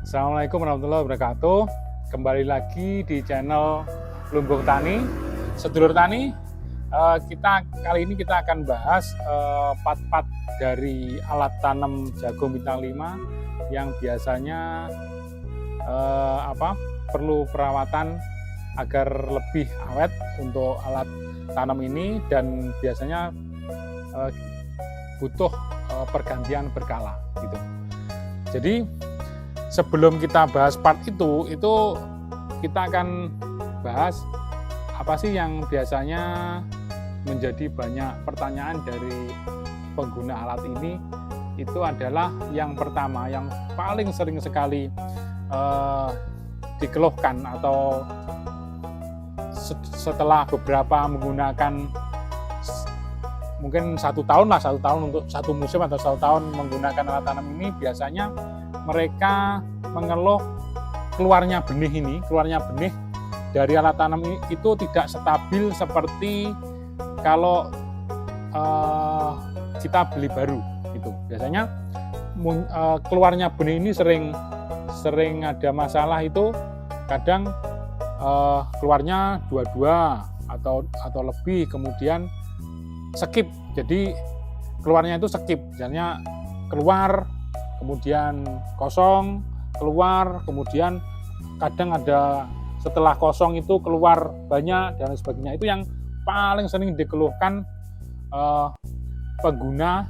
Assalamualaikum warahmatullahi wabarakatuh. Kembali lagi di channel Lumbung Tani, Sedulur Tani. Kali ini kita akan bahas part-part dari alat tanam jagung bintang 5 yang biasanya perlu perawatan agar lebih awet untuk alat tanam ini, dan biasanya butuh pergantian berkala gitu. Jadi sebelum kita bahas part itu kita akan bahas apa sih yang biasanya menjadi banyak pertanyaan dari pengguna alat ini. Itu adalah yang pertama, yang paling sering sekali dikeluhkan atau setelah beberapa menggunakan, mungkin satu tahun untuk satu musim atau 1 tahun menggunakan alat tanam ini, biasanya mereka mengeluh keluarnya benih dari alat tanam ini itu tidak stabil seperti kalau kita beli baru gitu. Biasanya keluarnya benih ini sering ada masalah, itu kadang keluarnya 22 atau lebih, kemudian skip. Jadi keluarnya itu skip, misalnya keluar kemudian kosong, keluar kemudian kadang ada setelah kosong itu keluar banyak dan sebagainya. Itu yang paling sering dikeluhkan pengguna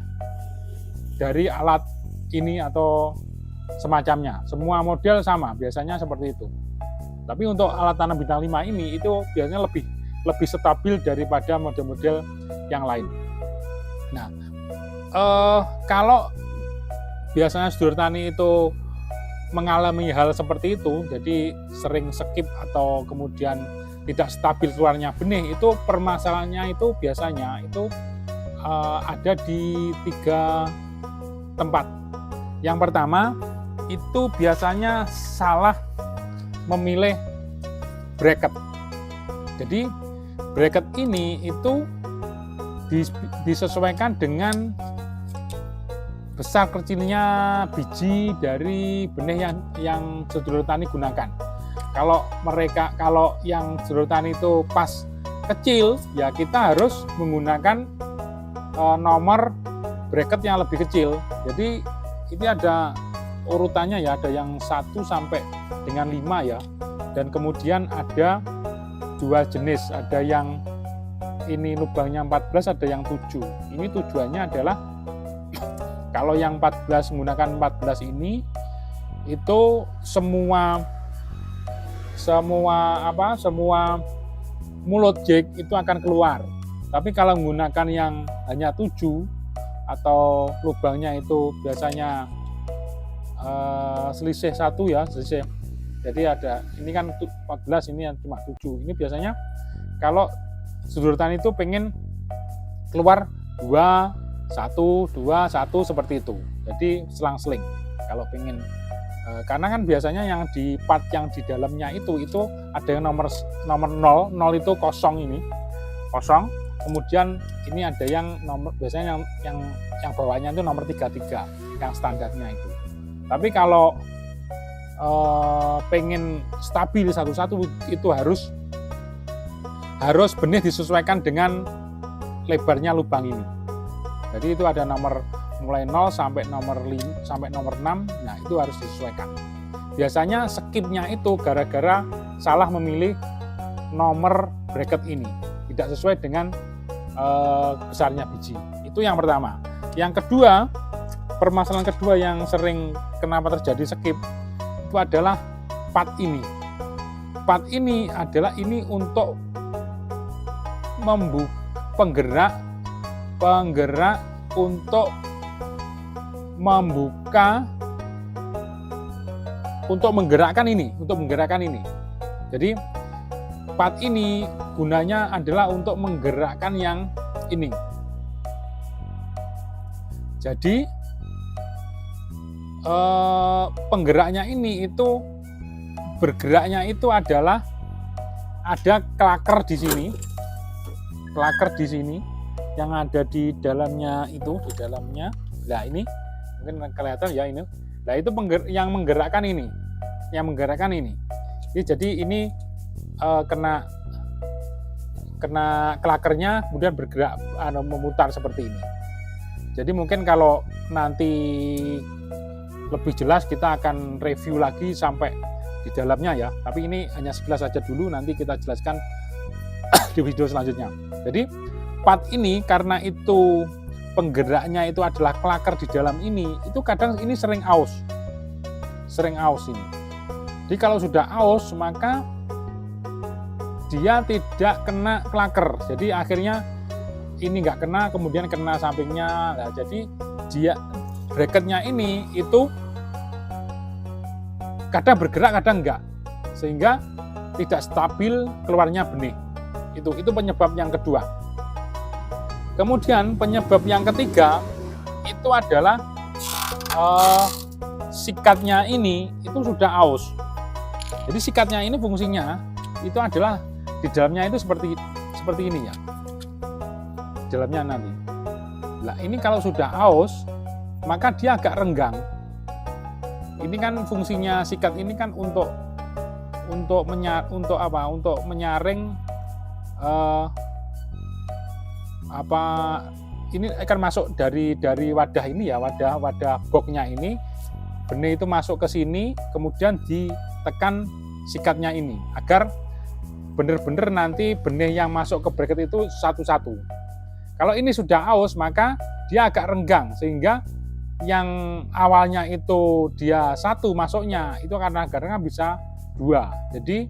dari alat ini atau semacamnya. Semua model sama biasanya seperti itu. Tapi untuk alat tanam bintang 5 ini itu biasanya lebih stabil daripada model-model yang lain. Nah, kalau biasanya sedulur tani itu mengalami hal seperti itu, jadi sering skip atau kemudian tidak stabil keluarnya benih, itu permasalahannya itu biasanya itu ada di 3 tempat. Yang pertama itu biasanya salah memilih bracket. Jadi bracket ini itu disesuaikan dengan besar kecilnya biji dari benih yang sedulur tani gunakan. Kalau yang sedulur tani itu pas kecil, ya kita harus menggunakan nomor bracket yang lebih kecil. Jadi ini ada urutannya ya, ada yang 1 sampai dengan 5 ya. Dan kemudian ada 2 jenis, ada yang ini lubangnya 14, ada yang 7. Ini tujuannya adalah kalau yang 14 menggunakan 14 ini itu semua mulut jack itu akan keluar. Tapi kalau menggunakan yang hanya 7 atau lubangnya itu biasanya selisih 1 ya, selisih. Jadi ada ini kan 14, ini yang cuma 7. Ini biasanya kalau sedulur tani itu pengen keluar 2 1 2 1 seperti itu. Jadi selang-seling kalau pengen, karena kan biasanya yang di part yang di dalamnya itu ada yang nomor 0 itu kosong, ini kosong. Kemudian ini ada yang nomor, biasanya yang bawahnya itu nomor 33 yang standarnya itu. Tapi kalau pengen stabil satu-satu itu harus benih disesuaikan dengan lebarnya lubang ini. Jadi itu ada nomor mulai 0 sampai nomor 5 sampai nomor 6. Nah, itu harus disesuaikan. Biasanya skipnya itu gara-gara salah memilih nomor bracket ini, tidak sesuai dengan besarnya biji. Itu yang pertama. Yang kedua, permasalahan kedua yang sering kenapa terjadi skip itu adalah part ini. Part ini adalah ini untuk penggerak untuk membuka, untuk menggerakkan ini. Jadi part ini gunanya adalah untuk menggerakkan yang ini. Jadi penggeraknya ini itu bergeraknya itu adalah ada klaker di sini yang ada di dalamnya itu, Nah ini mungkin kelihatan ya ini. Nah itu yang menggerakkan ini. yang menggerakkan ini. Jadi ini kena klakernya, kemudian bergerak memutar seperti ini. Jadi mungkin kalau nanti lebih jelas kita akan review lagi sampai di dalamnya ya. Tapi ini hanya sekilas saja dulu, nanti kita jelaskan di video selanjutnya. Jadi part ini karena itu penggeraknya itu adalah klaker di dalam ini, itu kadang ini sering aus ini. Jadi kalau sudah aus maka dia tidak kena klaker, jadi akhirnya ini nggak kena, kemudian kena sampingnya. Nah, jadi dia bracketnya ini itu kadang bergerak kadang enggak, sehingga tidak stabil keluarnya benih. Itu penyebab yang kedua. Kemudian penyebab yang ketiga itu adalah sikatnya ini itu sudah aus. Jadi sikatnya ini fungsinya itu adalah di dalamnya itu seperti ini ya. Di dalamnya nanti. Nah, ini kalau sudah aus, maka dia agak renggang. Ini kan fungsinya sikat ini kan untuk menyaring ini akan masuk dari wadah ini ya, wadah boxnya ini, benih itu masuk ke sini, kemudian ditekan sikatnya ini agar benar-benar nanti benih yang masuk ke bracket itu satu-satu. Kalau ini sudah aus maka dia agak renggang, sehingga yang awalnya itu dia satu masuknya itu karena agak bisa dua. Jadi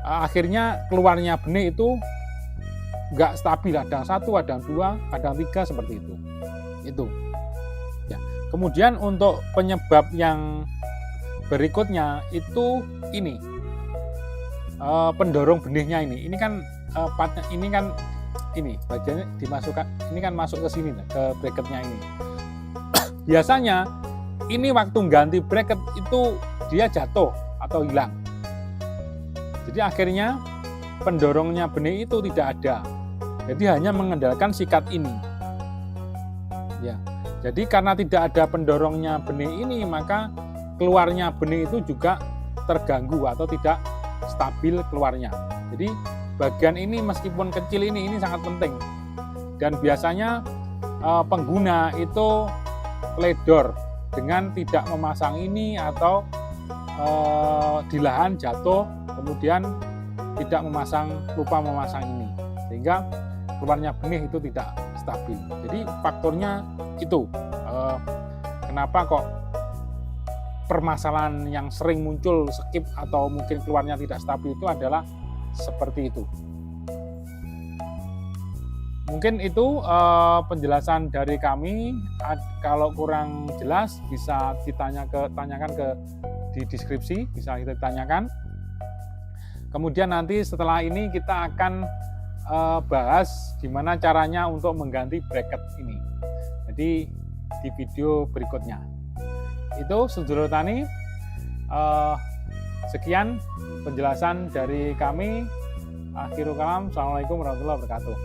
akhirnya keluarnya benih itu nggak stabil, kadang satu, kadang dua, kadang tiga, seperti itu. Ya. Kemudian untuk penyebab yang berikutnya itu ini pendorong benihnya ini kan partnya ini kan ini bagiannya dimasukkan, ini kan masuk ke sini ke bracketnya ini. Biasanya ini waktu ganti bracket itu dia jatuh atau hilang. Jadi akhirnya pendorongnya benih itu tidak ada. Jadi hanya mengandalkan sikat ini. Ya. Jadi karena tidak ada pendorongnya benih ini, maka keluarnya benih itu juga terganggu atau tidak stabil keluarnya. Jadi bagian ini meskipun kecil ini sangat penting. Dan biasanya pengguna itu ledor dengan tidak memasang ini atau di lahan jatuh kemudian lupa memasang ini, sehingga keluarnya benih itu tidak stabil. Jadi faktornya itu kenapa kok permasalahan yang sering muncul skip atau mungkin keluarnya tidak stabil itu adalah seperti itu. Mungkin itu penjelasan dari kami. Kalau kurang jelas bisa tanyakan di deskripsi, bisa kita tanyakan. Kemudian nanti setelah ini kita akan bahas gimana caranya untuk mengganti bracket ini. Jadi di video berikutnya. Itu sedulur tani. Sekian penjelasan dari kami. Akhirul kalam. Assalamualaikum warahmatullahi wabarakatuh.